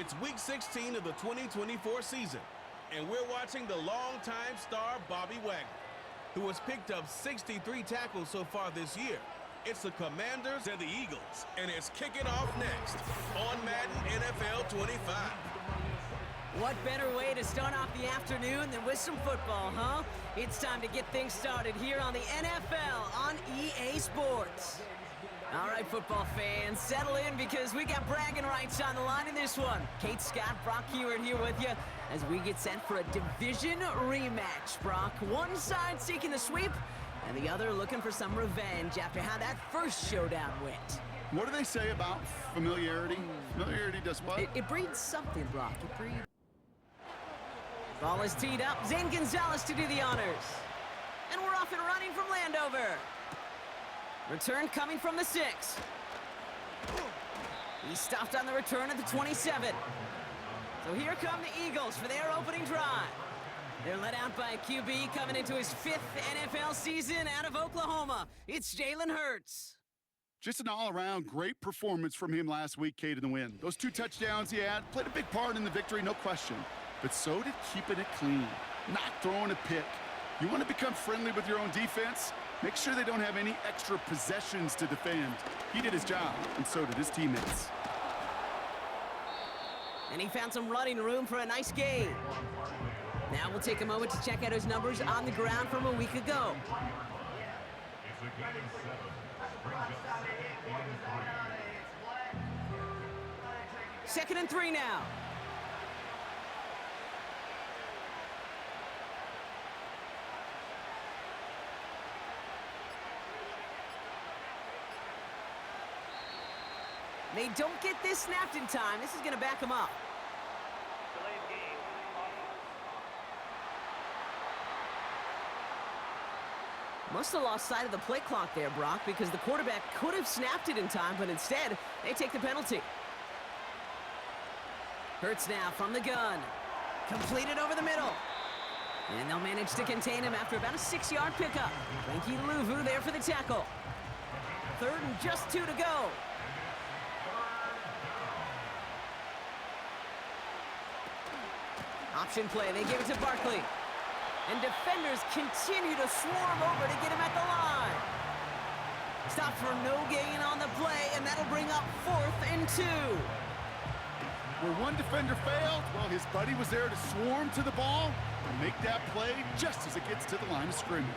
It's Week 16 of the 2024 season, and we're watching the longtime star Bobby Wagner, who has picked up 63 tackles so far this year. It's the Commanders and the Eagles, and it's kicking off next on Madden NFL 25. What better way to start off the afternoon than with some football, huh? It's time to get things started here on the NFL on EA Sports. All right, football fans, settle in because we got bragging rights on the line in this one. Kate Scott, Brock Hewitt here with you as we get set for a division rematch, Brock. One side seeking the sweep, and the other looking for some revenge after how that first showdown went. What do they say about familiarity? Familiarity does what? It breeds something, Brock. It breeds... Ball is teed up. Zane Gonzalez to do the honors. And we're off and running from Landover. Return coming from the 6. He stopped on the return at the 27. So here come the Eagles for their opening drive. They're led out by a QB coming into his 5th NFL season out of Oklahoma. It's Jalen Hurts. Just an all-around great performance from him last week, Kate, in the win. Those 2 touchdowns he had played a big part in the victory, no question. But so did keeping it clean, not throwing a pick. You want to become friendly with your own defense? Make sure they don't have any extra possessions to defend. He did his job, and so did his teammates. And he found some running room for a nice gain. Now we'll take a moment to check out his numbers on the ground from a week ago. Second and 3 now. They don't get this snapped in time. This is going to back them up. Must have lost sight of the play clock there, Brock, because the quarterback could have snapped it in time, but instead, they take the penalty. Hurts now from the gun. Completed over the middle. And they'll manage to contain him after about a 6-yard pickup. Frankie Luvu there for the tackle. 3rd and just 2 to go. Option play, they give it to Barkley. And defenders continue to swarm over to get him at the line. Stopped for no gain on the play, and that'll bring up 4th and 2. Where one defender failed, well, his buddy was there to swarm to the ball and make that play just as it gets to the line of scrimmage.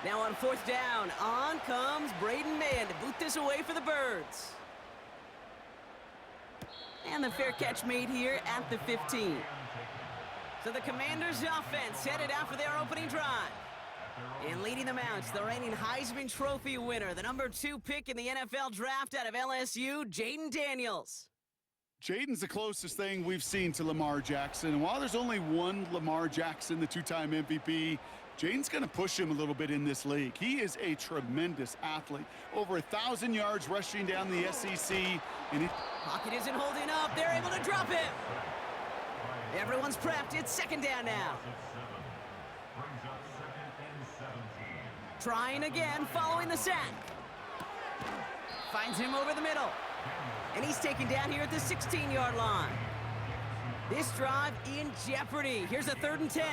Now on 4th down, on comes Braden Mann to boot this away for the Birds. And the fair catch made here at the 15. So the Commanders' offense headed out for their opening drive. And leading them out, the reigning Heisman Trophy winner, the number 2 pick in the NFL draft out of LSU, Jayden Daniels. Jayden's the closest thing we've seen to Lamar Jackson. And while there's only one Lamar Jackson, the 2-time MVP, Jayden's going to push him a little bit in this league. He is a tremendous athlete. Over 1,000 yards rushing down the SEC. And Pocket isn't holding up. They're able to drop it. Everyone's prepped. It's 2nd down now. Trying again following the sack. Finds him over the middle. And he's taken down here at the 16-yard line. This drive in jeopardy. Here's a 3rd and 10.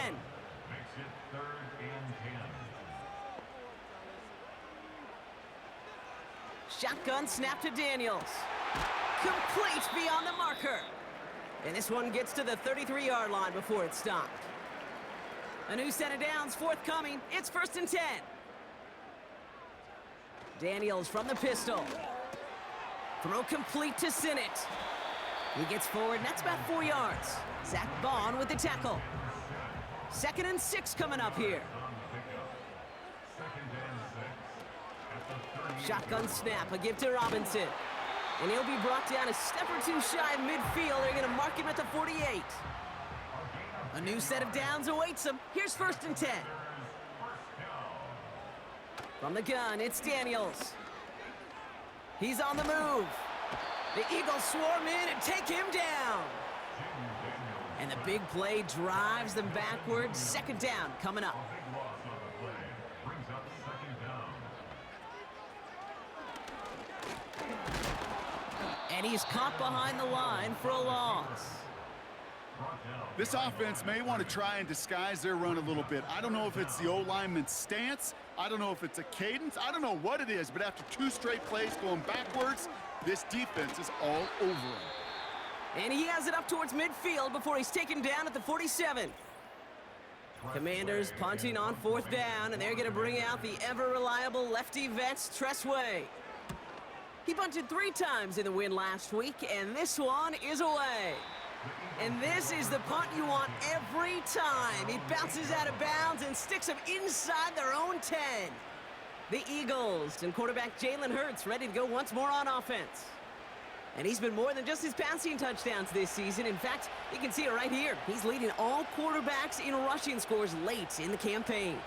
Makes it 3rd and 10. Shotgun snap to Daniels. Complete beyond the marker. And this one gets to the 33-yard line before it's stopped. A new set of downs forthcoming. It's 1st and 10. Daniels from the pistol. Throw complete to Sinnott. He gets forward, and that's about 4 yards. Zach Bond with the tackle. 2nd and 6 coming up here. Shotgun snap, a give to Robinson. And he'll be brought down a step or 2 shy of midfield. They're going to mark him at the 48. A new set of downs awaits him. Here's 1st and 10. From the gun, it's Daniels. He's on the move. The Eagles swarm in and take him down. And the big play drives them backwards. 2nd down coming up. And And he's caught behind the line for a loss. This offense may want to try and disguise their run a little bit. I don't know if it's the O-lineman's stance. I don't know if it's a cadence. I don't know what it is, but after 2 straight plays going backwards, this defense is all over him. And he has it up towards midfield before he's taken down at the 47. Commanders punting on 4th down, and they're going to bring out the ever-reliable lefty vets, Tressway. He bunted 3 times in the win last week, and this one is away. And this is the punt you want every time. It bounces out of bounds and sticks them inside their own 10. The Eagles and quarterback Jalen Hurts ready to go once more on offense. And he's been more than just his passing touchdowns this season. In fact, you can see it right here. He's leading all quarterbacks in rushing scores late in the campaign.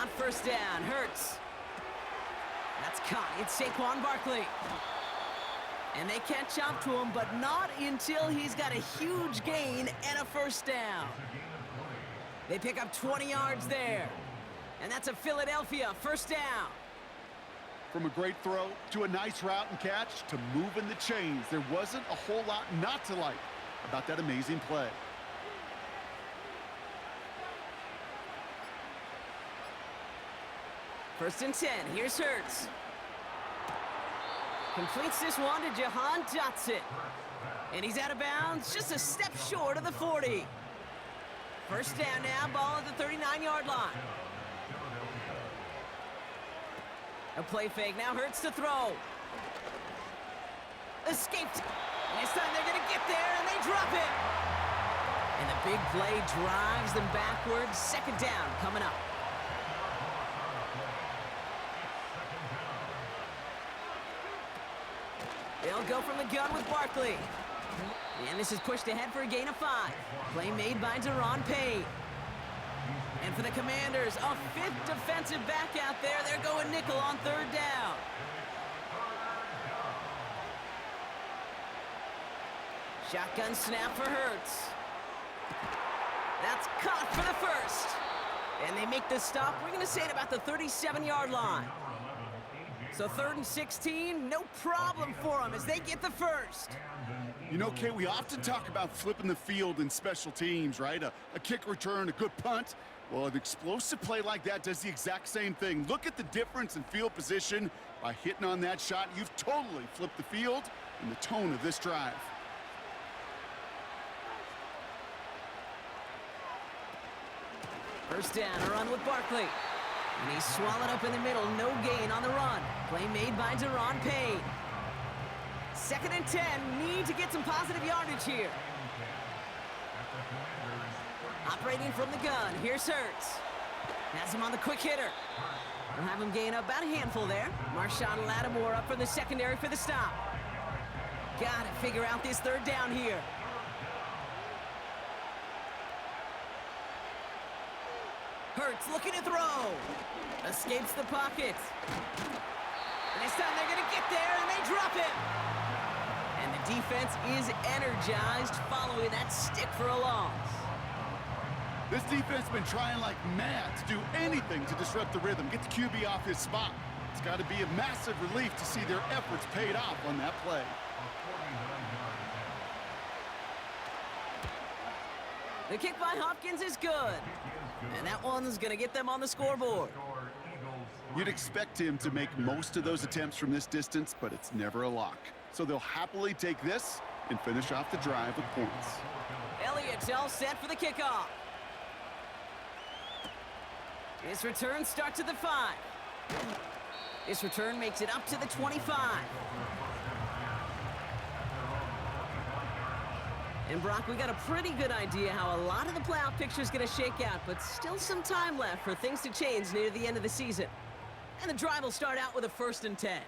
On 1st down, Hurts. That's caught. It's Saquon Barkley. And they catch up to him, but not until he's got a huge gain and a 1st down. They pick up 20 yards there. And that's a Philadelphia 1st down. From a great throw to a nice route and catch to moving the chains, there wasn't a whole lot not to like about that amazing play. First and 10. Here's Hurts. Completes this one to Jahan Dotson. And he's out of bounds, just a step short of the 40. 1st down now, ball at the 39-yard line. A play fake, now Hurts to throw. Escaped. And this time they're going to get there, and they drop it. And the big play drives them backwards. 2nd down coming up. They'll go from the gun with Barkley. And this is pushed ahead for a gain of 5. Play made by Deron Payne. And for the Commanders, a 5th defensive back out there. They're going nickel on 3rd down. Shotgun snap for Hurts. That's caught for the 1st. And they make the stop, we're going to say at about the 37-yard line. So 3rd and 16, no problem for them as they get the 1st. You know, Kay, we often talk about flipping the field in special teams, right? A kick return, a good punt. Well, an explosive play like that does the exact same thing. Look at the difference in field position. By hitting on that shot, you've totally flipped the field and the tone of this drive. First down, a run with Barkley. And he's swallowed up in the middle, no gain on the run. Play made by Deron Payne. 2nd and 10, need to get some positive yardage here. Operating from the gun, here's Hurts. Has him on the quick hitter. We'll have him gain up about a handful there. Marshawn Lattimore up from the secondary for the stop. Gotta figure out this 3rd down here. Hurts looking to throw. Escapes the pocket. And this time they're going to get there, and they drop it. And the defense is energized following that stick for a loss. This defense has been trying like mad to do anything to disrupt the rhythm, get the QB off his spot. It's got to be a massive relief to see their efforts paid off on that play. The kick by Hopkins is good. And that one's going to get them on the scoreboard. You'd expect him to make most of those attempts from this distance, but it's never a lock. So they'll happily take this and finish off the drive with points. Elliott's all set for the kickoff. His return starts at the 5. This return makes it up to the 25. And Brock, we got a pretty good idea how a lot of the playoff picture is going to shake out, but still some time left for things to change near the end of the season. And the drive will start out with a 1st and 10.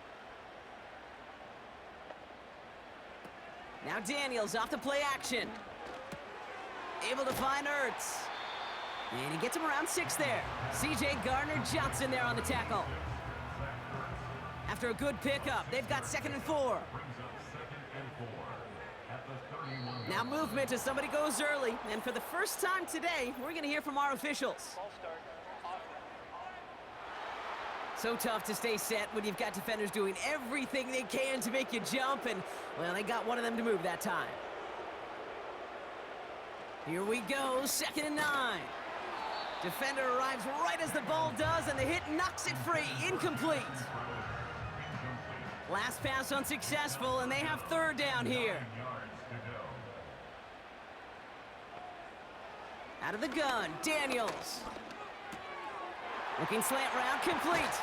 Now Daniels off the play action. Able to find Hurts. And he gets him around 6 there. C.J. Gardner-Johnson there on the tackle. After a good pickup, they've got 2nd and 4. Now movement as somebody goes early. And for the first time today, we're going to hear from our officials. So tough to stay set when you've got defenders doing everything they can to make you jump, and, well, they got one of them to move that time. Here we go, 2nd and 9. Defender arrives right as the ball does, and the hit knocks it free, incomplete. Last pass unsuccessful, and they have 3rd down here. Out of the gun, Daniels. Looking slant route, complete.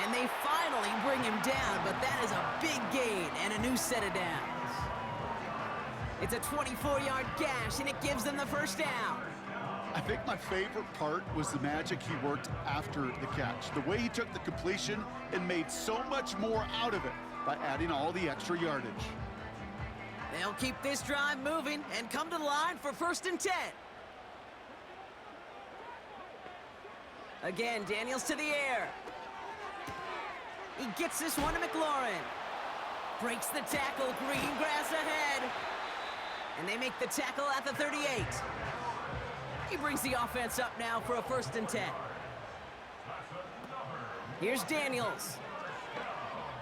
And they finally bring him down, but that is a big gain and a new set of downs. It's a 24-yard gash, and it gives them the 1st down. I think my favorite part was the magic he worked after the catch. The way he took the completion and made so much more out of it by adding all the extra yardage. They'll keep this drive moving and come to the line for 1st and 10. Again, Daniels to the air. He gets this one to McLaurin. Breaks the tackle, green grass ahead. And they make the tackle at the 38. He brings the offense up now for a 1st and 10. Here's Daniels.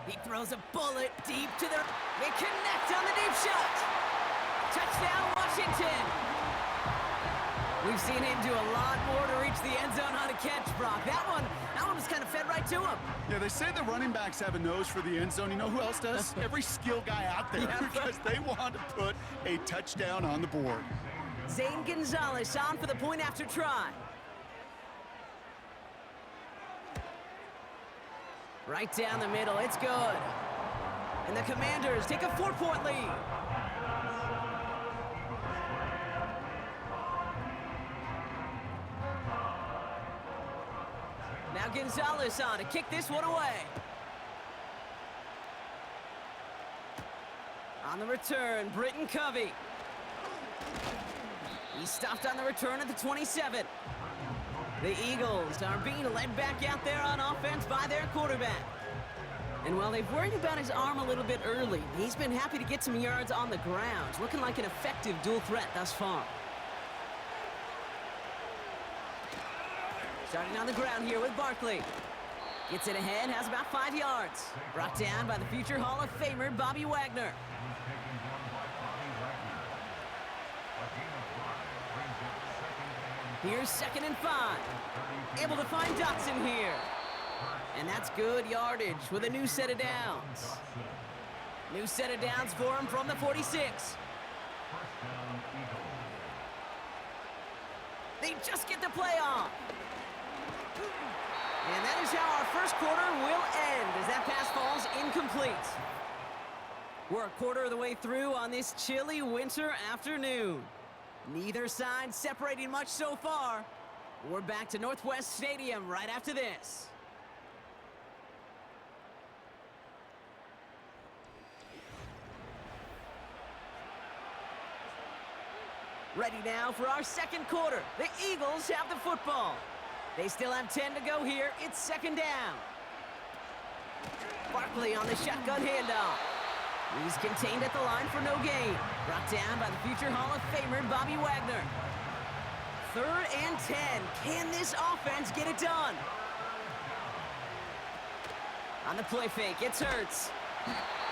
He throws a bullet deep to the... They connect on the deep shot. Touchdown, Washington. We've seen him do a lot more to reach the end zone on a catch, Brock. That one was kind of fed right to him. Yeah, they say the running backs have a nose for the end zone. You know who else does? Every skill guy out there, because they want to put a touchdown on the board. Zane Gonzalez on for the point after try. Right down the middle, it's good. And the Commanders take a 4-point lead. Now Gonzalez on to kick this one away. On the return, Britton Covey. He stopped on the return at the 27. The Eagles are being led back out there on offense by their quarterback. And while they've worried about his arm a little bit early, he's been happy to get some yards on the ground, looking like an effective dual threat thus far. Starting on the ground here with Barkley. Gets it ahead, has about 5 yards. Brought down by the future Hall of Famer, Bobby Wagner. Here's 2nd and 5. Able to find Dotson here. And that's good yardage with a new set of downs. New set of downs for him from the 46. They just get the play off. And that is how our 1st quarter will end as that pass falls incomplete. We're a quarter of the way through on this chilly winter afternoon. Neither side separating much so far. We're back to Northwest Stadium right after this. Ready now for our 2nd quarter. The Eagles have the football. They still have 10 to go here. It's 2nd down. Barkley on the shotgun handoff. He's contained at the line for no gain. Brought down by the future Hall of Famer, Bobby Wagner. 3rd and 10. Can this offense get it done? On the play fake, it's Hurts.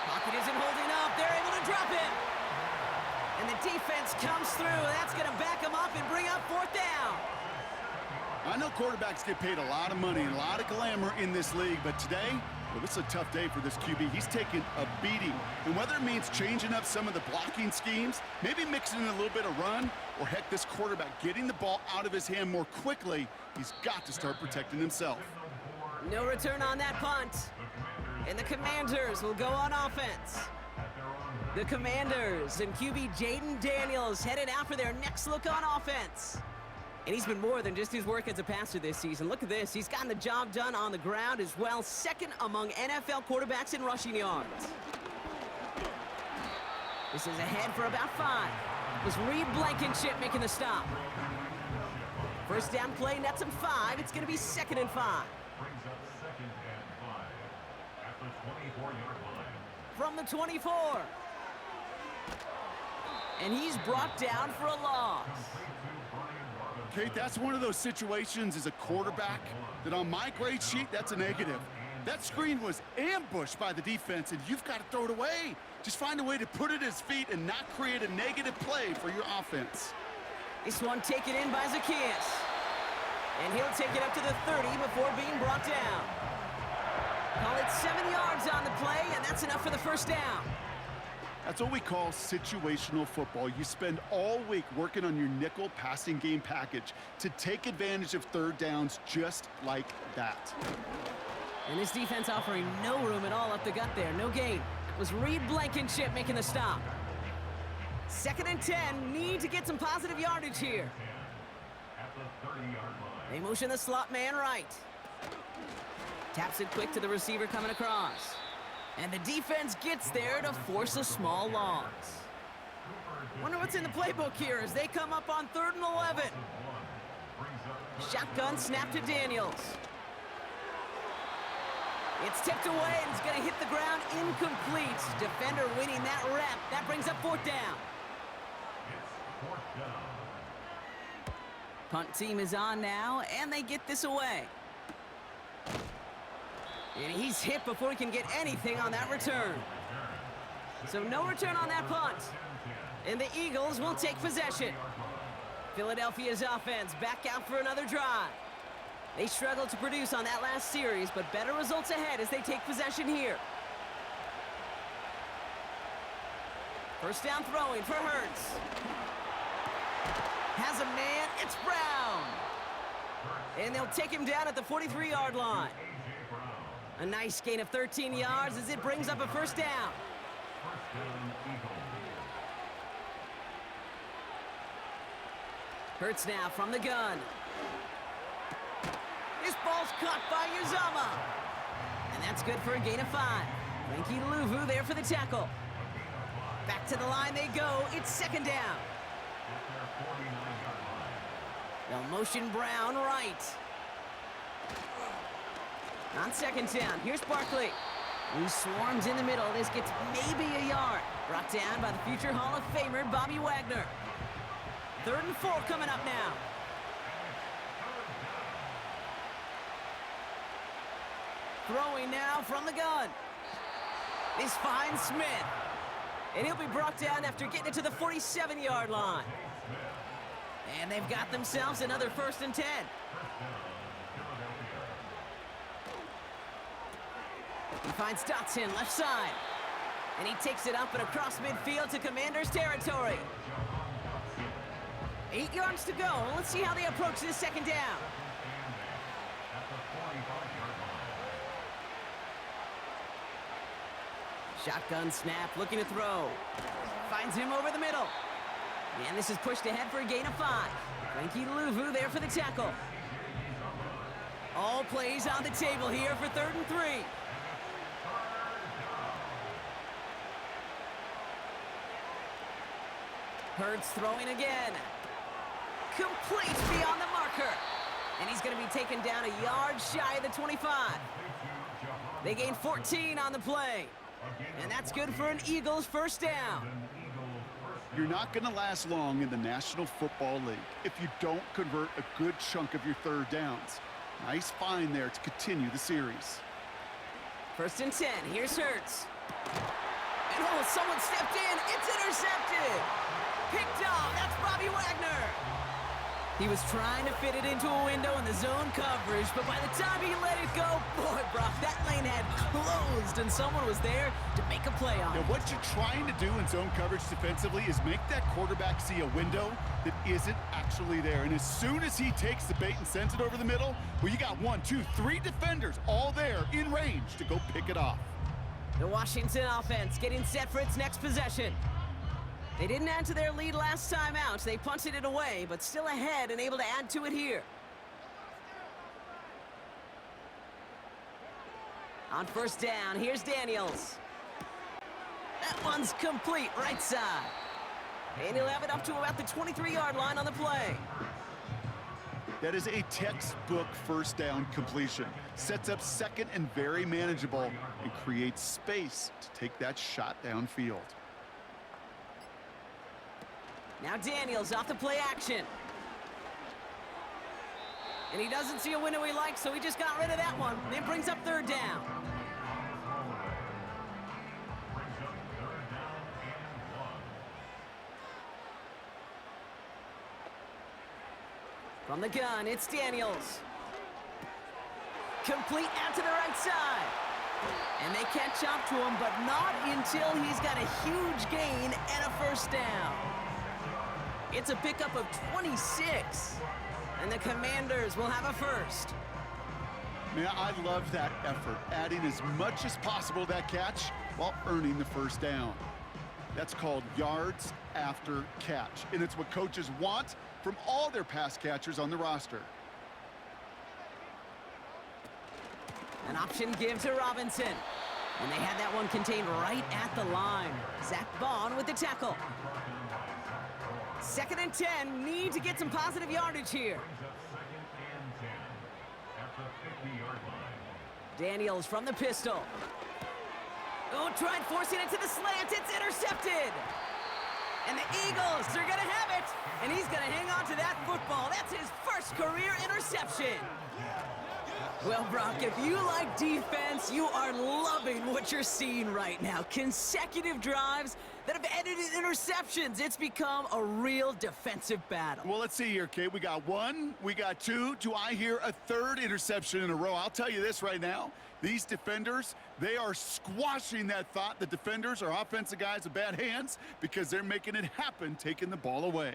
Pocket isn't holding up. They're able to drop it. And the defense comes through. That's going to back them up and bring up 4th down. I know quarterbacks get paid a lot of money and a lot of glamour in this league, but today, well, this is a tough day for this QB. He's taking a beating. And whether it means changing up some of the blocking schemes, maybe mixing in a little bit of run, or heck, this quarterback getting the ball out of his hand more quickly, he's got to start protecting himself. No return on that punt. And the Commanders will go on offense. The Commanders and QB Jaden Daniels headed out for their next look on offense. And he's been more than just his work as a passer this season. Look at this. He's gotten the job done on the ground as well. 2nd among NFL quarterbacks in rushing yards. This is ahead for about 5. It was Reed Blankenship making the stop. 1st down play, nets him 5. It's going to be 2nd and 5. Brings up 2nd and 5 at the 24-yard line. From the 24. And he's brought down for a loss. Kate, that's one of those situations as a quarterback that on my grade sheet, that's a negative. That screen was ambushed by the defense, and you've got to throw it away. Just find a way to put it at his feet and not create a negative play for your offense. This one taken in by Zacchaeus. And he'll take it up to the 30 before being brought down. Call it 7 yards on the play, and that's enough for the first down. That's what we call situational football. You spend all week working on your nickel passing game package to take advantage of third downs just like that. And this defense offering no room at all up the gut there. No gain. It was Reed Blankenship making the stop. 2nd and 10. Need to get some positive yardage here. They motion the slot man right. Taps it quick to the receiver coming across. And the defense gets there to force a small loss. Wonder what's in the playbook here as they come up on 3rd and 11. Shotgun snap to Daniels. It's tipped away and it's going to hit the ground incomplete. Defender winning that rep. That brings up 4th down. Punt team is on now, and they get this away. And he's hit before he can get anything on that return. So no return on that punt. And the Eagles will take possession. Philadelphia's offense back out for another drive. They struggled to produce on that last series, but better results ahead as they take possession here. First down throwing for Hurts. Has a man, it's Brown. And they'll take him down at the 43-yard line. A nice gain of 13 yards as it brings up a first down. Hurts now from the gun. This ball's caught by Uzama. And that's good for a gain of 5. Frankie Luvu there for the tackle. Back to the line they go. It's 2nd down. They'll motion Brown right. On 2nd down, here's Barkley. Who swarms in the middle. This gets maybe a yard. Brought down by the future Hall of Famer, Bobby Wagner. 3rd and 4 coming up now. Throwing now from the gun. This finds Smith. And he'll be brought down after getting it to the 47-yard line. And they've got themselves another 1st and 10. He finds Dotson left side. And he takes it up and across midfield to Commanders territory. 8 yards to go. Let's see how they approach this 2nd down. Shotgun snap, looking to throw. Finds him over the middle. And this is pushed ahead for a gain of 5. Frankie Luvu there for the tackle. All plays on the table here for 3rd and 3. Hurts throwing again. Complete beyond the marker. And he's going to be taken down a yard shy of the 25. They gain 14 on the play. And that's good for an Eagles first down. You're not going to last long in the National Football League if you don't convert a good chunk of your third downs. Nice find there to continue the series. 1st and 10, here's Hurts. And oh, someone stepped in, it's intercepted! Picked off, that's Bobby Wagner! He was trying to fit it into a window in the zone coverage, but by the time he let it go, boy, Brock, that lane had closed, and someone was there to make a play on it. Now, what you're trying to do in zone coverage defensively is make that quarterback see a window that isn't actually there. And as soon as he takes the bait and sends it over the middle, well, you got 1, 2, 3 defenders all there in range to go pick it off. The Washington offense getting set for its next possession. They didn't add to their lead last time out. They punted it away, but still ahead and able to add to it here. On 1st down, here's Daniels. That one's complete, right side. And he'll have it up to about the 23-yard line on the play. That is a textbook first down completion. Sets up 2nd and very manageable and creates space to take that shot downfield. Now Daniels off the play action. And he doesn't see a window he likes, so he just got rid of that one. It brings up third down. From the gun, it's Daniels. Complete out to the right side. And they catch up to him, but not until he's got a huge gain and a first down. It's a pickup of 26. And the Commanders will have a first. Man, I love that effort, adding as much as possible to that catch while earning the first down. That's called yards after catch, and it's what coaches want from all their pass catchers on the roster. An option give to Robinson. And they had that one contained right at the line. Zach Bond with the tackle. 2nd and 10, need to get some positive yardage here. Daniels from the pistol. Oh, tried forcing it to the slant. It's intercepted. And the Eagles are going to have it. And he's going to hang on to that football. That's his first career interception. Well, Brock, if you like defense, you are loving what you're seeing right now. Consecutive drives that have ended in interceptions. It's become a real defensive battle. Well, let's see here, Kate. We got one, we got two. Do I hear a third interception in a row? I'll tell you this right now. These defenders, they are squashing that thought. The defenders are offensive guys with bad hands because they're making it happen, taking the ball away.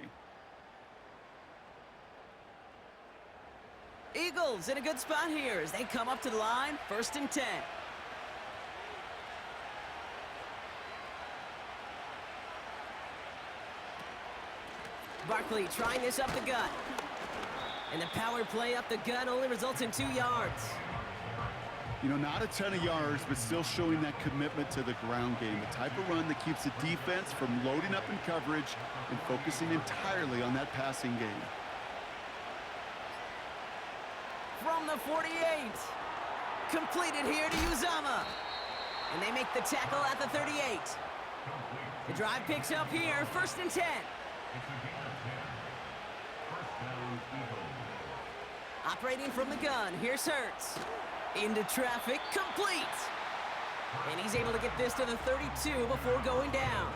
Eagles in a good spot here as they come up to the line, 1st and 10. Barkley trying this up the gut. And the power play up the gut only results in 2 yards. You know, not a ton of yards, but still showing that commitment to the ground game. The type of run that keeps the defense from loading up in coverage and focusing entirely on that passing game. From the 48. Completed here to Uzama. And they make the tackle at the 38. The drive picks up here, 1st and 10. Operating from the gun, here's Hurts. Into traffic, complete. And he's able to get this to the 32 before going down.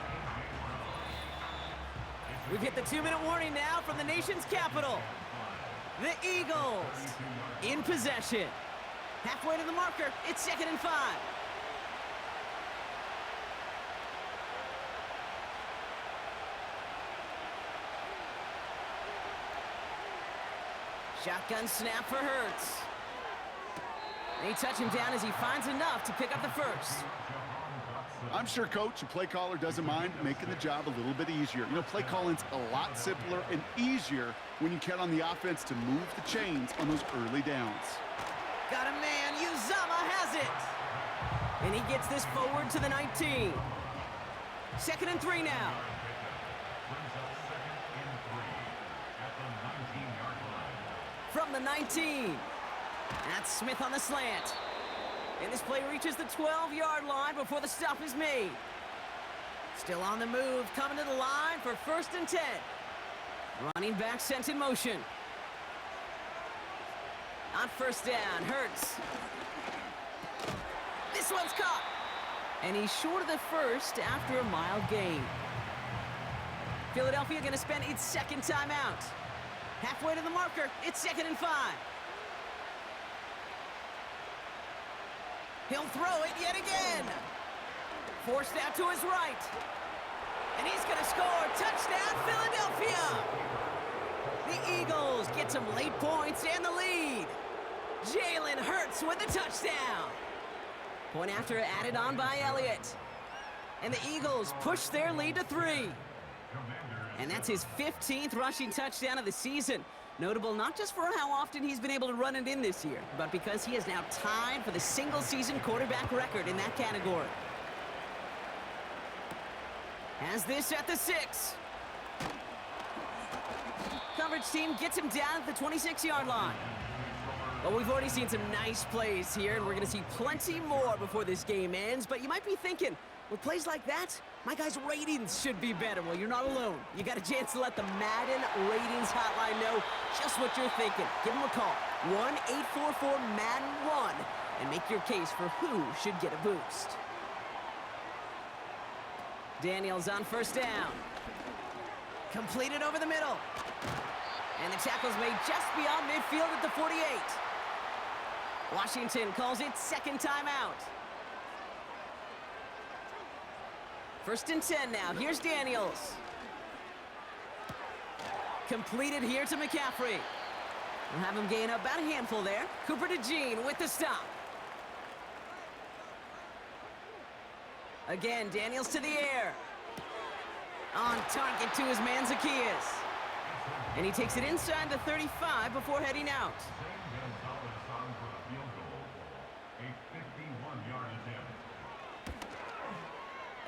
We've hit the 2-minute warning now from the nation's capital. The Eagles in possession. Halfway to the marker, it's 2nd and 5. Shotgun snap for Hurts. And he touch him down as he finds enough to pick up the first. I'm sure coach and play caller doesn't mind making the job a little bit easier. You know, play calling's a lot simpler and easier when you count on the offense to move the chains on those early downs. Got a man, Uzama has it. And he gets this forward to the 19. 2nd and 3 now. From the 19. That's Smith on the slant. And this play reaches the 12-yard line before the stop is made. Still on the move, coming to the line for 1st and 10. Running back sent in motion. On 1st down, Hurts. This one's caught. And he's short of the first after a mild gain. Philadelphia going to spend its 2nd timeout. Halfway to the marker, it's 2nd and 5. He'll throw it yet again. Forced out to his right. And he's going to score. Touchdown, Philadelphia. The Eagles get some late points and the lead. Jalen Hurts with the touchdown. Point after added on by Elliott. And the Eagles push their lead to 3. And that's his 15th rushing touchdown of the season. Notable not just for how often he's been able to run it in this year, but because he is now tied for the single-season quarterback record in that category. Has this at the 6. Coverage team gets him down at the 26-yard line. Well, we've already seen some nice plays here, and we're going to see plenty more before this game ends. But you might be thinking, With plays like that, my guys' ratings should be better. Well, you're not alone. You got a chance to let the Madden ratings hotline know just what you're thinking. Give them a call, 1-844-MADDEN-1, and make your case for who should get a boost. Daniels on first down. Completed over the middle. And the tackle's made just beyond midfield at the 48. Washington calls it second timeout. First and 10 now. Here's Daniels. Completed here to McCaffrey. We'll have him gain about a handful there. Cooper to Jean with the stop. Again, Daniels to the air. On target to his man, Zacchaeus. And he takes it inside the 35 before heading out.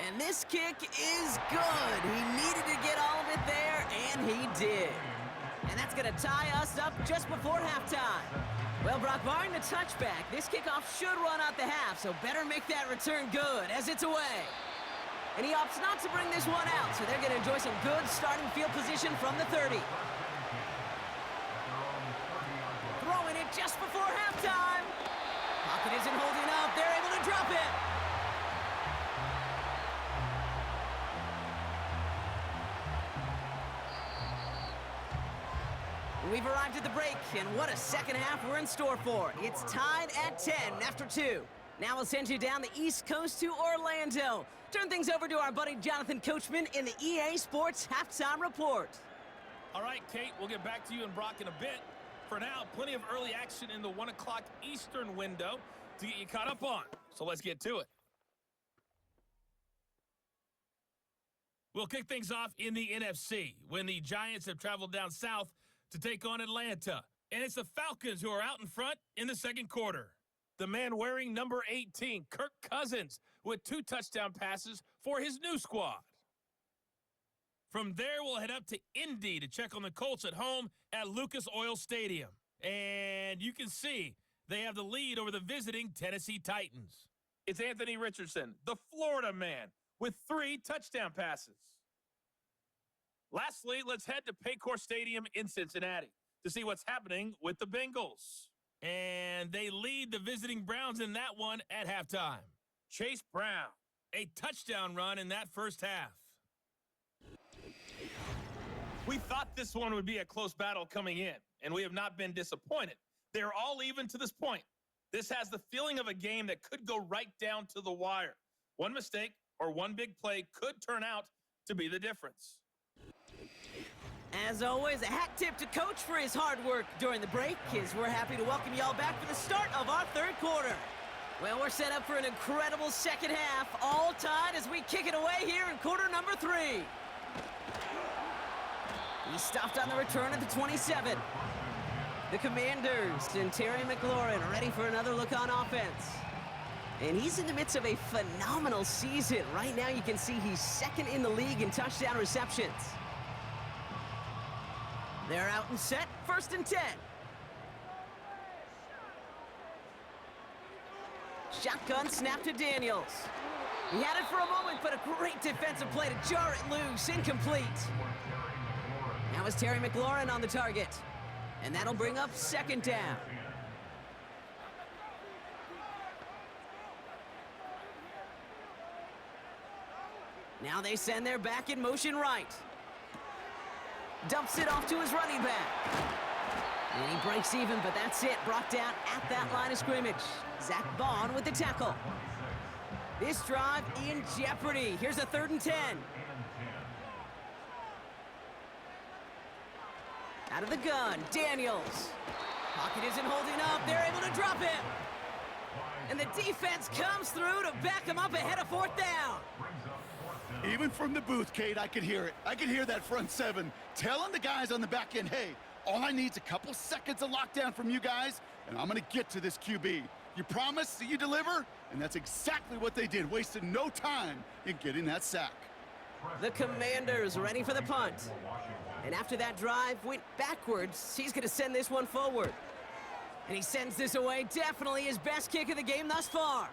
And this kick is good. He needed to get all of it there, and he did. And that's going to tie us up just before halftime. Well, Brock, barring the touchback, this kickoff should run out the half, so better make that return good as it's away. And he opts not to bring this one out, so they're going to enjoy some good starting field position from the 30. Throwing it just before halftime. Pocket isn't holding up. They're able to drop it. We've arrived at the break, and what a second half we're in store for. It's tied at 10 after 2. Now we'll send you down the East Coast to Orlando. Turn things over to our buddy Jonathan Coachman in the EA Sports Halftime Report. All right, Kate, we'll get back to you and Brock in a bit. For now, plenty of early action in the 1 o'clock Eastern window to get you caught up on. So let's get to it. We'll kick things off in the NFC when the Giants have traveled down south to take on Atlanta. And it's the Falcons who are out in front in the second quarter. The man wearing number 18, Kirk Cousins, with 2 touchdown passes for his new squad. From there, we'll head up to Indy to check on the Colts at home at Lucas Oil Stadium. And you can see they have the lead over the visiting Tennessee Titans. It's Anthony Richardson, the Florida man, with 3 touchdown passes. Lastly, let's head to Paycor Stadium in Cincinnati to see what's happening with the Bengals. And they lead the visiting Browns in that one at halftime. Chase Brown, a touchdown run in that first half. We thought this one would be a close battle coming in, and we have not been disappointed. They're all even to this point. This has the feeling of a game that could go right down to the wire. One mistake or one big play could turn out to be the difference. As always, a hat tip to Coach for his hard work during the break, as we're happy to welcome y'all back for the start of our third quarter. Well, we're set up for an incredible second half, all tied as we kick it away here in quarter number 3. He stopped on the return at the 27. The Commanders and Terry McLaurin ready for another look on offense. And he's in the midst of a phenomenal season. Right now you can see he's second in the league in touchdown receptions. They're out and set, first and 10. Shotgun snap to Daniels. He had it for a moment, but a great defensive play to jar it loose, incomplete. Now it's Terry McLaurin on the target. And that'll bring up second down. Now they send their back in motion right. Dumps it off to his running back. And he breaks even, but that's it. Brought down at that line of scrimmage. Zach Bond with the tackle. This drive in jeopardy. Here's a 3rd and 10. Out of the gun, Daniels. Pocket isn't holding up. They're able to drop it. And the defense comes through to back him up ahead of 4th down. Even from the booth, Kate, I could hear it. I could hear that front 7 telling the guys on the back end, hey, all I need is a couple seconds of lockdown from you guys, and I'm going to get to this QB. You promise that you deliver? And that's exactly what they did, wasted no time in getting that sack. The Commanders ready for the punt. And after that drive went backwards, he's going to send this one forward. And he sends this away, definitely his best kick of the game thus far.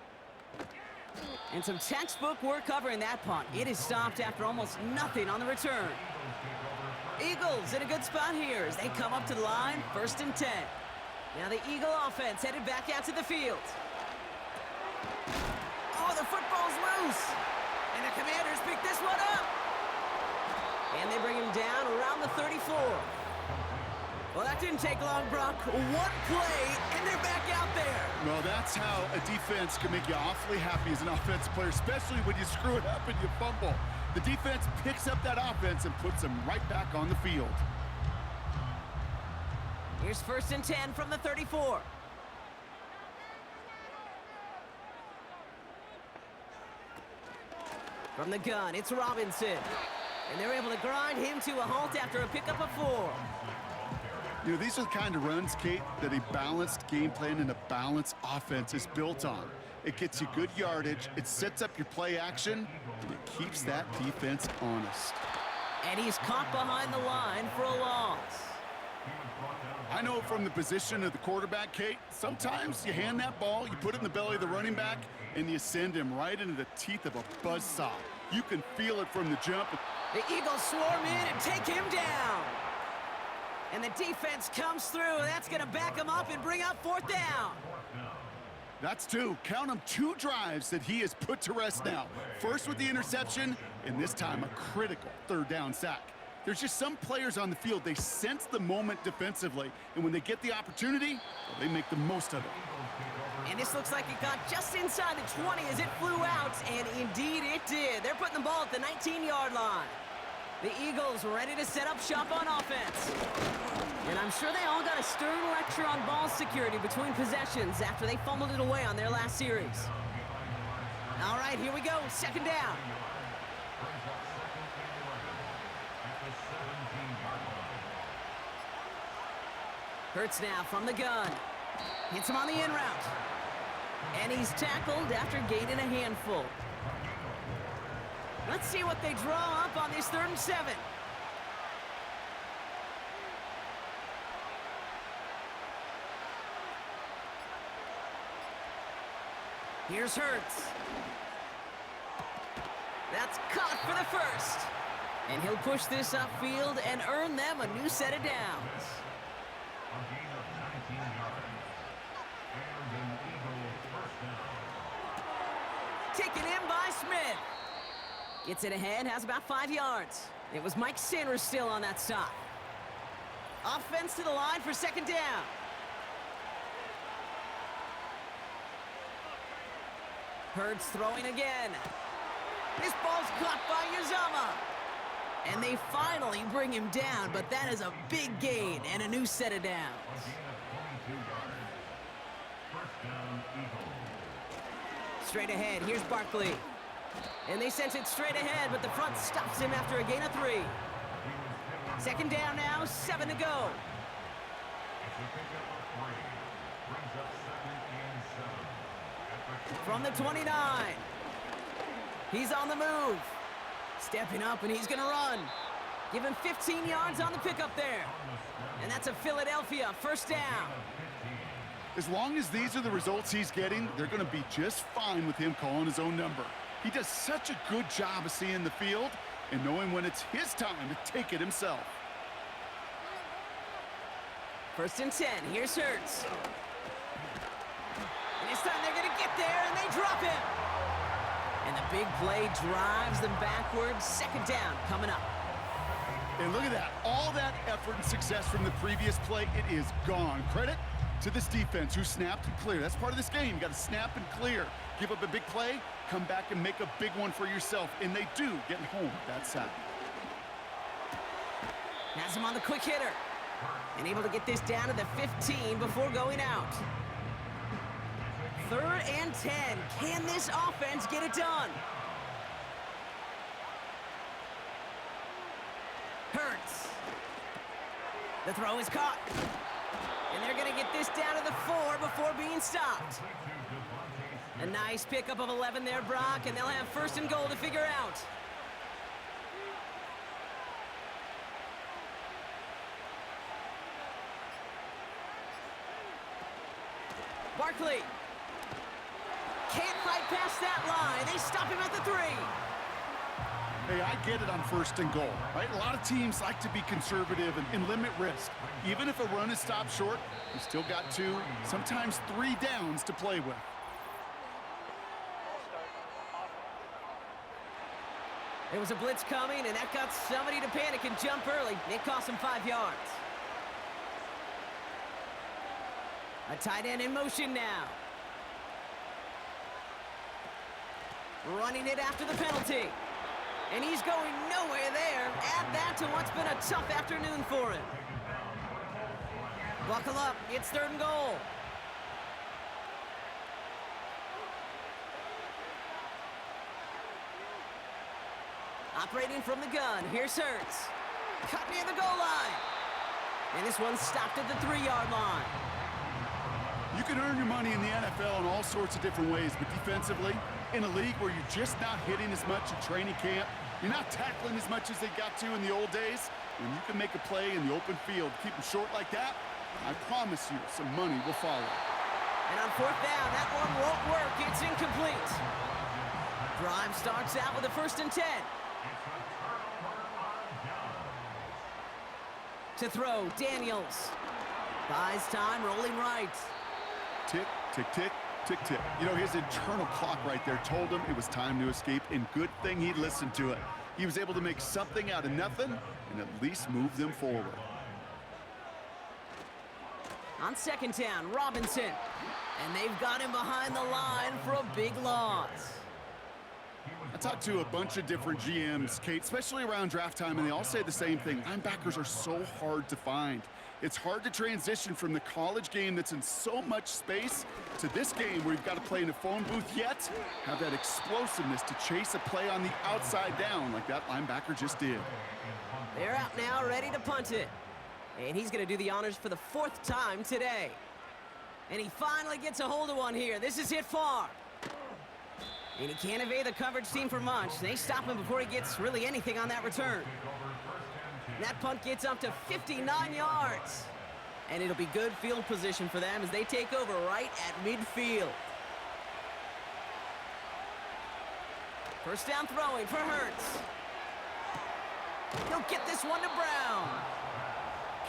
And some textbook work covering that punt. It is stopped after almost nothing on the return. Eagles in a good spot here as they come up to the line, 1st and 10. Now the Eagle offense headed back out to the field. Oh, the football's loose. And the Commanders pick this one up. And they bring him down around the 34. Well, that didn't take long, Brock. One play, and they're back out there. Well, that's how a defense can make you awfully happy as an offensive player, especially when you screw it up and you fumble. The defense picks up that offense and puts them right back on the field. Here's 1st and 10 from the 34. From the gun, it's Robinson. And they're able to grind him to a halt after a pickup of 4. You know, these are the kind of runs, Kate, that a balanced game plan and a balanced offense is built on. It gets you good yardage, it sets up your play action, and it keeps that defense honest. And he's caught behind the line for a loss. I know from the position of the quarterback, Kate, sometimes you hand that ball, you put it in the belly of the running back, and you send him right into the teeth of a buzzsaw. You can feel it from the jump. The Eagles swarm in and take him down. And the defense comes through. That's going to back him up and bring up 4th down. That's 2. Count them 2 drives that he has put to rest now. First with the interception, and this time a critical 3rd down sack. There's just some players on the field, they sense the moment defensively, and when they get the opportunity, well, they make the most of it. And this looks like it got just inside the 20 as it flew out, and indeed it did. They're putting the ball at the 19-yard line. The Eagles ready to set up shop on offense. And I'm sure they all got a stern lecture on ball security between possessions after they fumbled it away on their last series. All right, here we go, 2nd down. Hurts now from the gun. Hits him on the in route. And he's tackled after gaining a handful. Let's see what they draw up on this 3rd and 7. Here's Hurts. That's caught for the 1st. And he'll push this upfield and earn them a new set of downs. A gain of 19 yards. And an Eagle 1st down. Taken in by Smith. Gets it ahead, has about 5 yards. It was Mike Sanders still on that stop. Offense to the line for 2nd down. Hurts throwing again. This ball's caught by Uzama. And they finally bring him down, but that is a big gain and a new set of downs. A gain of 22 yards. 1st down, Eagle. Straight ahead, here's Barkley. And they sent it straight ahead, but the front stops him after a gain of 3. 2nd down now, 7 to go. It's a pickup of 3. Brings up 2nd and 7. From the 29. He's on the move. Stepping up, and he's going to run. Give him 15 yards on the pickup there. And that's a Philadelphia 1st down. As long as these are the results he's getting, they're going to be just fine with him calling his own number. He does such a good job of seeing the field and knowing when it's his time to take it himself. 1st and 10. Here's Hurts. And this time they're going to get there, and they drop him. And the big play drives them backwards. 2nd down coming up. And look at that. All that effort and success from the previous play, it is gone. Credit to this defense who snapped and cleared. That's part of this game. You got to snap and clear. Give up a big play, come back and make a big one for yourself. And they do, getting home with that sack. Has him on the quick hitter. And able to get this down to the 15 before going out. 3rd and 10. Can this offense get it done? Hurts. The throw is caught. And they're going to get this down to the 4 before being stopped. A nice pickup of 11 there, Brock, and they'll have 1st and goal to figure out. Barkley. Can't fight past that line. They stop him at the 3. Hey, I get it on 1st and goal, right? A lot of teams like to be conservative and limit risk. Even if a run is stopped short, you still got 2, sometimes 3 downs to play with. There was a blitz coming, and that got somebody to panic and jump early. It cost him 5 yards. A tight end in motion now. Running it after the penalty. And he's going nowhere there. Add that to what's been a tough afternoon for him. Buckle up. It's 3rd and goal. Operating from the gun. Here's Hurts. Cut near the goal line. And this one's stopped at the 3-yard line. You can earn your money in the NFL in all sorts of different ways, but defensively, in a league where you're just not hitting as much at training camp, you're not tackling as much as they got to in the old days, when you can make a play in the open field, keep them short like that, I promise you some money will follow. And on 4th down, that one won't work. It's incomplete. Drive starts out with a 1st and 10. To throw, Daniels. Buys time, rolling right. Tick, tick, tick, tick, tick. You know, his internal clock right there told him it was time to escape, and good thing he listened to it. He was able to make something out of nothing and at least move them forward. On 2nd down, Robinson. And they've got him behind the line for a big loss. I talked to a bunch of different GMs, Kate, especially around draft time, and they all say the same thing. Linebackers are so hard to find. It's hard to transition from the college game that's in so much space to this game where you've got to play in a phone booth, yet have that explosiveness to chase a play on the outside down like that linebacker just did. They're out now, ready to punt it. And he's going to do the honors for the 4th time today. And he finally gets a hold of one here. This is hit far. And he can't evade the coverage team for much. They stop him before he gets really anything on that return. And that punt gets up to 59 yards. And it'll be good field position for them as they take over right at midfield. 1st down throwing for Hurts. He'll get this one to Brown.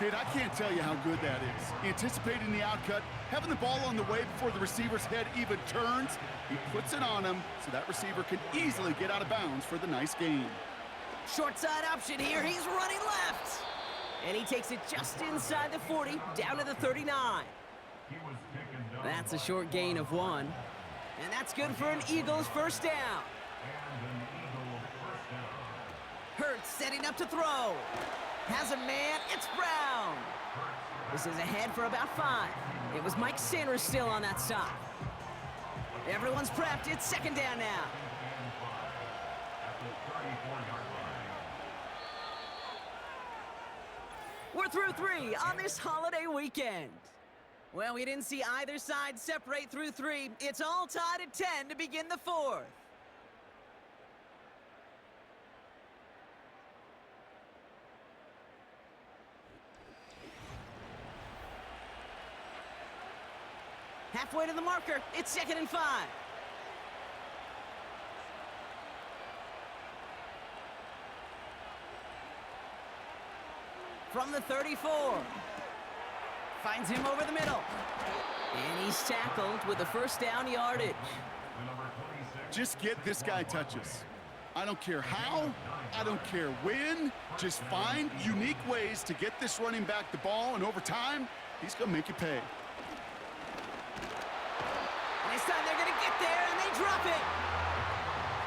Kid, I can't tell you how good that is. Anticipating the outcut, having the ball on the way before the receiver's head even turns, he puts it on him so that receiver can easily get out of bounds for the nice gain. Short side option here. He's running left. And he takes it just inside the 40, down to the 39. That's a short gain of 1. And that's good for an Eagles 1st down. Hurts setting up to throw. Has a man. It's Brown. This is ahead for about 5. It was Mike Sanders still on that stop. Everyone's prepped. It's 2nd down now. We're through 3 on this holiday weekend. Well, we didn't see either side separate through 3. It's all tied at 10 to begin the 4th. Halfway to the marker. It's 2nd and 5. From the 34. Finds him over the middle. And he's tackled with the 1st down yardage. Just get this guy touches. I don't care how, I don't care when. Just find unique ways to get this running back the ball, and over time, he's going to make you pay. And this time they're going to get there, and they drop it.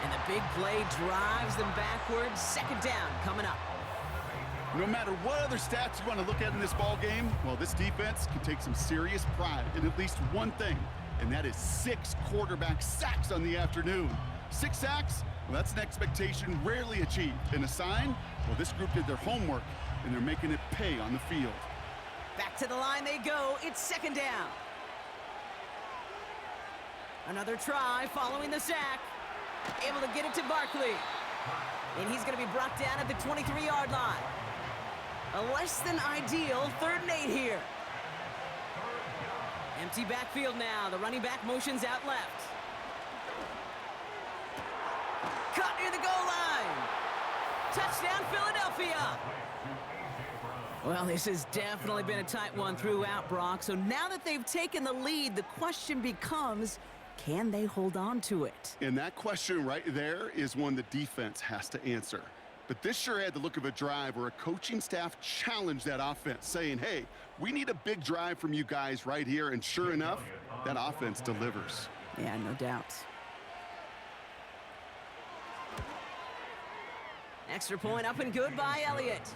And the big play drives them backwards. 2nd down coming up. No matter what other stats you want to look at in this ball game, well, this defense can take some serious pride in at least one thing, and that is 6 quarterback sacks on the afternoon. 6 sacks? Well, that's an expectation rarely achieved. And a sign? Well, this group did their homework, and they're making it pay on the field. Back to the line they go. It's 2nd down. Another try following the sack. Able to get it to Barkley. And he's going to be brought down at the 23-yard line. A less than ideal 3rd and 8 here. Empty backfield now. The running back motions out left. Caught near the goal line. Touchdown, Philadelphia. Well, this has definitely been a tight one throughout, Brock. So now that they've taken the lead, the question becomes, can they hold on to it? And that question right there is one the defense has to answer. But this sure had the look of a drive where a coaching staff challenged that offense, saying, hey, we need a big drive from you guys right here. And sure enough, that offense delivers. Yeah, no doubt. Extra point up and good by Elliott.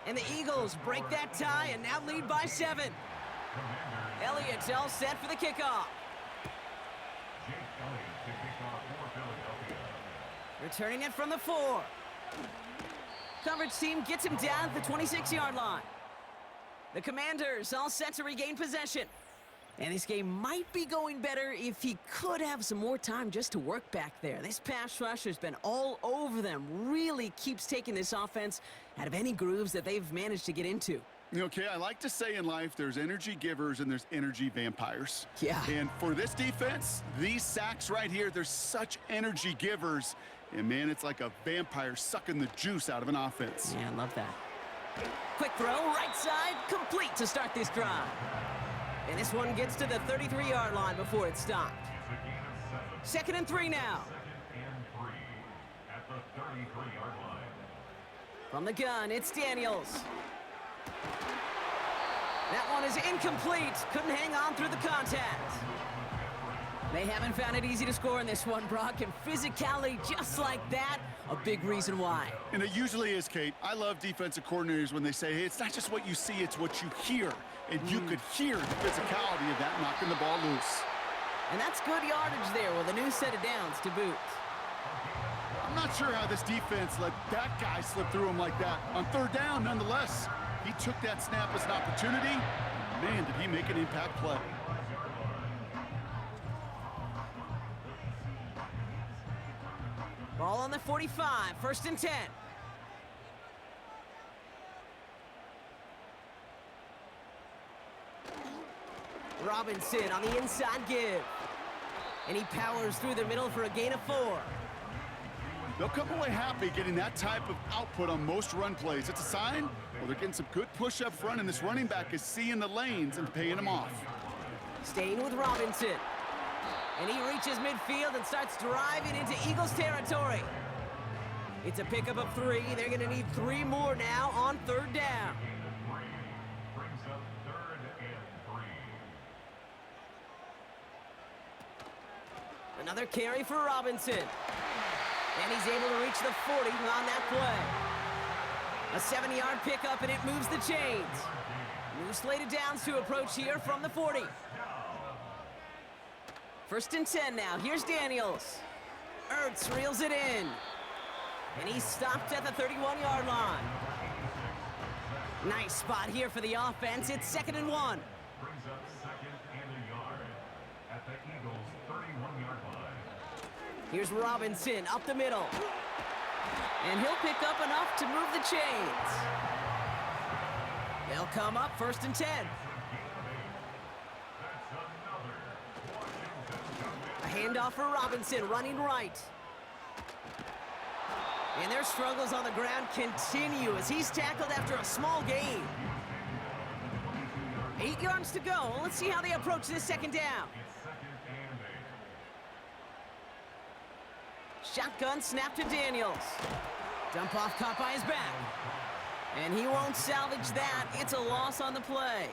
And the Eagles break that tie and now lead by 7. Elliott's all set for the kickoff. Returning it from the 4. Coverage team gets him down at the 26-yard line. The Commanders all set to regain possession. And this game might be going better if he could have some more time just to work back there. This pass rush has been all over them. Really keeps taking this offense out of any grooves that they've managed to get into. Okay, I like to say in life there's energy givers and there's energy vampires. Yeah. And for this defense, these sacks right here, they're such energy givers. And man, it's like a vampire sucking the juice out of an offense. Yeah, I love that. Quick throw, right side, complete to start this drive. And this one gets to the 33-yard line before it's stopped. 2nd and 3 now. At the 33-yard line. From the gun, it's Daniels. That one is incomplete. Couldn't hang on through the contact. They haven't found it easy to score in this one, Brock, and physicality just like that, a big reason why. And it usually is, Kate. I love defensive coordinators when they say, hey, it's not just what you see, it's what you hear. And you could hear the physicality of that knocking the ball loose. And that's good yardage there with a new set of downs to boot. I'm not sure how this defense let that guy slip through him like that. On 3rd down, nonetheless, he took that snap as an opportunity. Man, did he make an impact play. Ball on the 45, 1st and 10. Robinson on the inside give. And he powers through the middle for a gain of 4. They'll come away happy getting that type of output on most run plays. It's a sign, well, they're getting some good push up front, and this running back is seeing the lanes and paying them off. Staying with Robinson. And he reaches midfield and starts driving into Eagles territory. It's a pickup of 3. They're going to need 3 more now on 3rd down. Brings up 3rd and 3. Another carry for Robinson. And he's able to reach the 40 on that play. A 7-yard pickup, and it moves the chains. New slated downs to approach here from the 40. 1st and 10 now. Here's Daniels. Ertz reels it in. And he's stopped at the 31-yard line. Nice spot here for the offense. It's 2nd and 1. Brings up 2nd and a yard at the Eagles' 31-yard line. Here's Robinson up the middle. And he'll pick up enough to move the chains. They'll come up 1st and 10. A handoff for Robinson, running right. And their struggles on the ground continue as he's tackled after a small gain. 8 yards to go. Let's see how they approach this 2nd down. Shotgun snap to Daniels. Dump off caught by his back. And he won't salvage that. It's a loss on the play.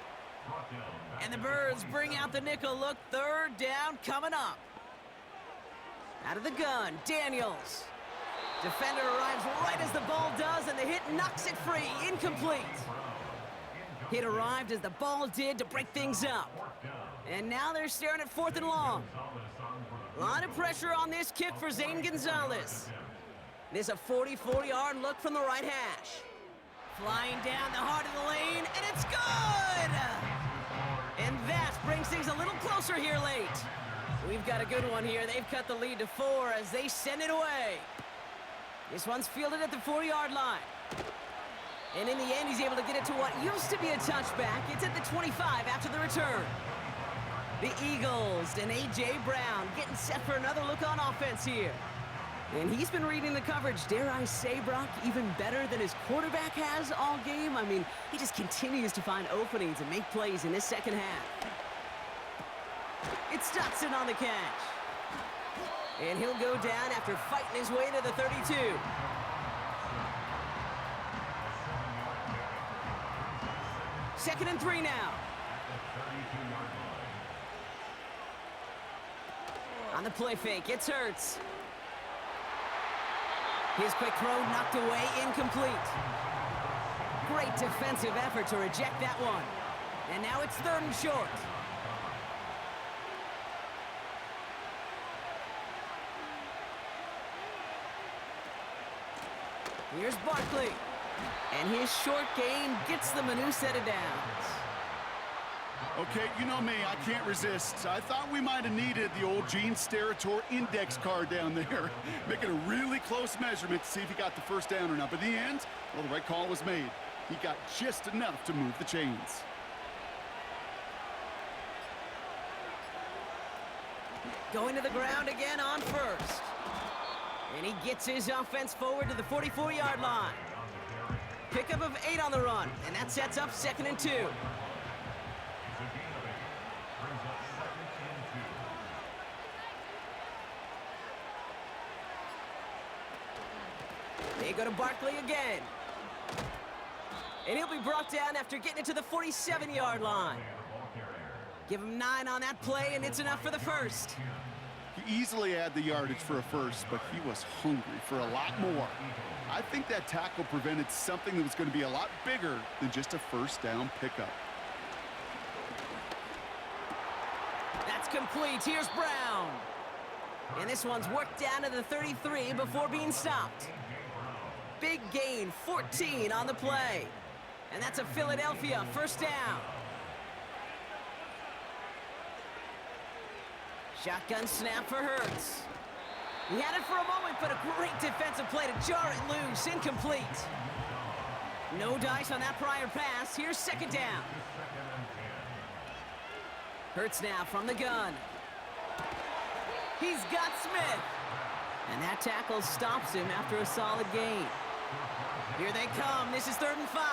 And the Birds bring out the nickel look. 3rd down coming up. Out of the gun, Daniels. Defender arrives right as the ball does, and the hit knocks it free. Incomplete. Hit arrived as the ball did to break things up. And now they're staring at 4th and long. A lot of pressure on this kick for Zane Gonzalez. This a 44-yard look from the right hash. Flying down the heart of the lane, and it's good! And that brings things a little closer here late. We've got a good one here. They've cut the lead to 4 as they send it away. This one's fielded at the 4-yard line. And in the end, he's able to get it to what used to be a touchback. It's at the 25 after the return. The Eagles and A.J. Brown getting set for another look on offense here. And he's been reading the coverage, dare I say, Brock, even better than his quarterback has all game. I mean, he just continues to find openings and make plays in this second half. It's Dotson on the catch. And he'll go down after fighting his way to the 32. Second and 3 now. On the play fake, it's Hurts. His quick throw knocked away, incomplete. Great defensive effort to reject that one. And now it's 3rd and short. Here's Barkley. And his short gain gets them a new set of downs. Okay, you know me, I can't resist. I thought we might have needed the old Gene Steratore index card down there. Making a really close measurement to see if he got the first down or not. But in the end, well, the right call was made. He got just enough to move the chains. Going to the ground again on first. And he gets his offense forward to the 44-yard line. Pickup of 8 on the run, and that sets up 2nd and 2. They go to Barkley again. And he'll be brought down after getting it to the 47-yard line. Give him 9 on that play, and it's enough for the first. He easily had the yardage for a first, but he was hungry for a lot more. I think that tackle prevented something that was going to be a lot bigger than just a first down pickup. That's complete. Here's Brown. And this one's worked down to the 33 before being stopped. Big gain, 14 on the play. And that's a Philadelphia first down. Shotgun snap for Hurts. He had it for a moment, but a great defensive play to jar it loose. Incomplete. No dice on that prior pass. Here's 2nd down. Hurts now from the gun. He's got Smith. And that tackle stops him after a solid gain. Here they come. This is 3rd and 5.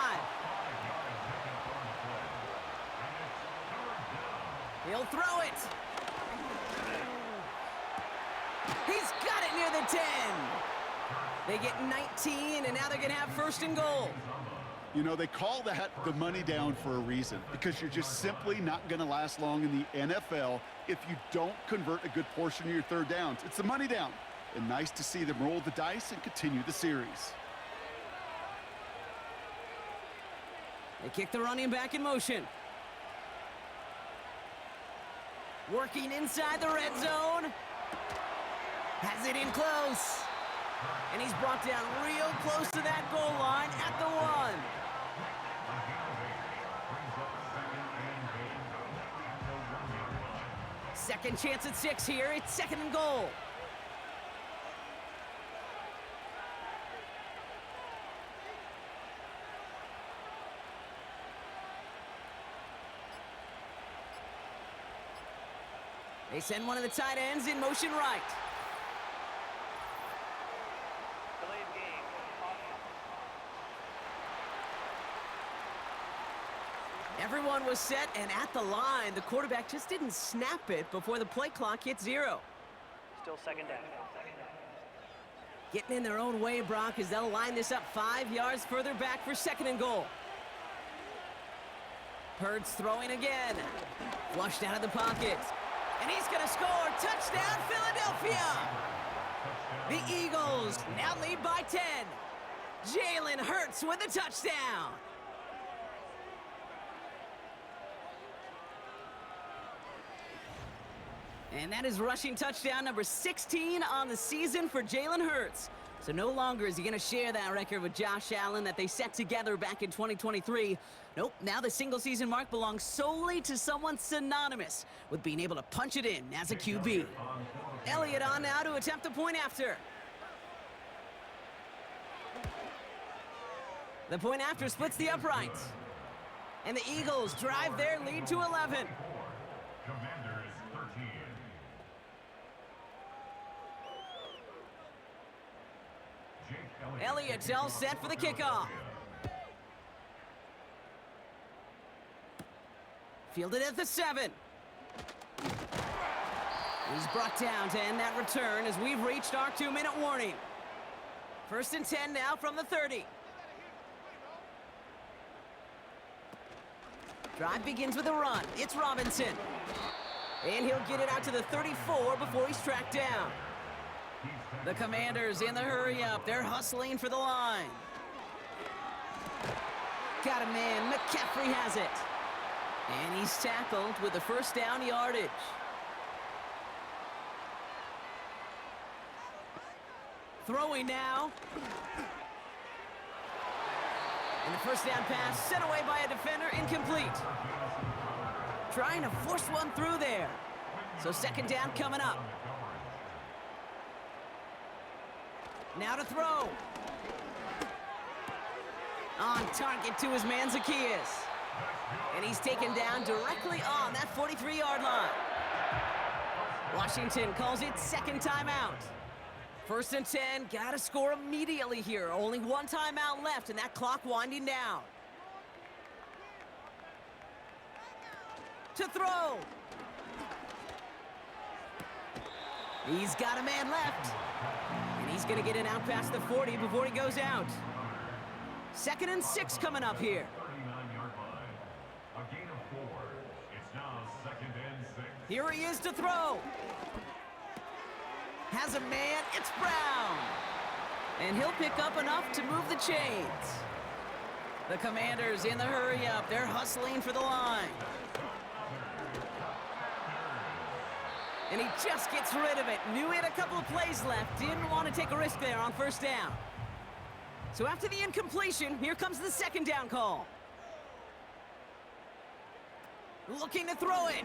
He'll throw it. He's got it near the 10. They get 19, and now they're going to have 1st and goal. You know, they call that the money down for a reason, because you're just simply not going to last long in the NFL if you don't convert a good portion of your 3rd downs. It's the money down, and nice to see them roll the dice and continue the series. They kick the running back in motion. Working inside the red zone. Has it in close. And he's brought down real close to that goal line at the 1. Second chance at 6 here. It's 2nd and goal. They send one of the tight ends in motion right. Everyone was set and at the line. The quarterback just didn't snap it before the play clock hit 0. Still 2nd down. Getting in their own way, Brock, as they'll line this up 5 yards further back for 2nd and goal. Hurts throwing again. Flushed out of the pocket. And he's going to score. Touchdown, Philadelphia! The Eagles now lead by 10. Jalen Hurts with a touchdown. And that is rushing touchdown number 16 on the season for Jalen Hurts. So no longer is he going to share that record with Josh Allen that they set together back in 2023. Nope, now the single-season mark belongs solely to someone synonymous with being able to punch it in as a QB. Elliott on now to attempt a point after. The point after splits the uprights. And the Eagles drive their lead to 11. Commanderys 13. Elliott's all set for the kickoff. Fielded at the 7. He's brought down to end that return as we've reached our 2-minute warning. 1st and 10 now from the 30. Drive begins with a run. It's Robinson. And he'll get it out to the 34 before he's tracked down. The Commanders in the hurry-up. They're hustling for the line. Got a man. McCaffrey has it. And he's tackled with the 1st down yardage. Throwing now. And the 1st down pass sent away by a defender, incomplete. Trying to force one through there. So 2nd down coming up. Now to throw. On target to his man Zacchaeus. And he's taken down directly on that 43-yard line. Washington calls it 2nd timeout. 1st and 10, gotta score immediately here. Only 1 timeout left and that clock winding down. To throw. He's got a man left. And he's gonna get it out past the 40 before he goes out. 2nd and 6 coming up here. 39-yard line. A gain of 4. It's now 2nd and 6. Here he is to throw. Has a man, it's Brown. And he'll pick up enough to move the chains. The Commanders in the hurry-up. They're hustling for the line. And he just gets rid of it. Knew he had a couple of plays left. Didn't want to take a risk there on 1st down. So after the incompletion, here comes the 2nd down call. Looking to throw it.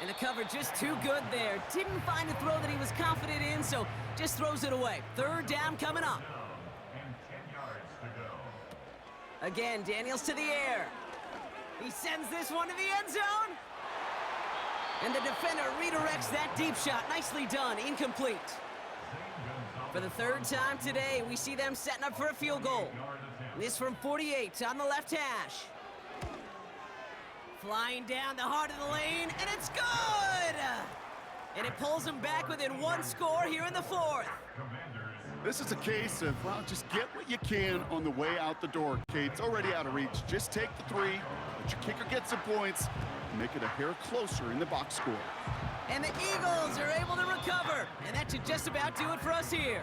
And the cover just too good there. Didn't find a throw that he was confident in, so just throws it away. 3rd down coming up. And 10 yards to go. Again, Daniels to the air. He sends this one to the end zone. And the defender redirects that deep shot. Nicely done. Incomplete. For the 3rd time today, we see them setting up for a field goal. This from 48 on the left hash. Flying down the heart of the lane, and it's good! And it pulls them back within 1 score here in the 4th. This is a case of, well, just get what you can on the way out the door, Kate. It's already out of reach. Just take the 3, let your kicker get some points, and make it a hair closer in the box score. And the Eagles are able to recover, and that should just about do it for us here.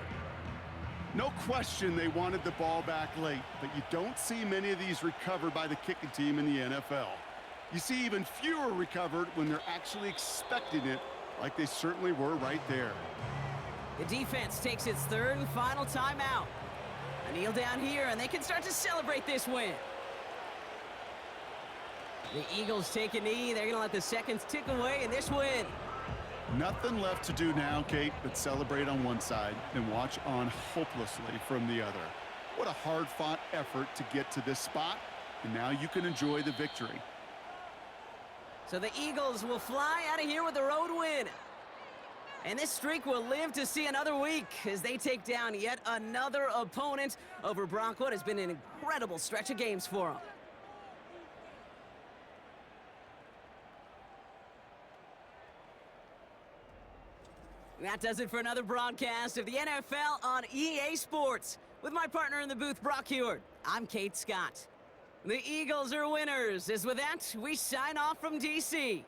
No question they wanted the ball back late, but you don't see many of these recovered by the kicking team in the NFL. You see even fewer recovered when they're actually expecting it, like they certainly were right there. The defense takes its 3rd and final timeout. A kneel down here, and they can start to celebrate this win. The Eagles take a knee. They're going to let the seconds tick away in this win. Nothing left to do now, Kate, but celebrate on one side and watch on hopelessly from the other. What a hard-fought effort to get to this spot, and now you can enjoy the victory. So the Eagles will fly out of here with a road win. And this streak will live to see another week as they take down yet another opponent over Brock. What has been an incredible stretch of games for them. That does it for another broadcast of the NFL on EA Sports. With my partner in the booth, Brock Heward, I'm Kate Scott. The Eagles are winners. As with that, we sign off from D.C.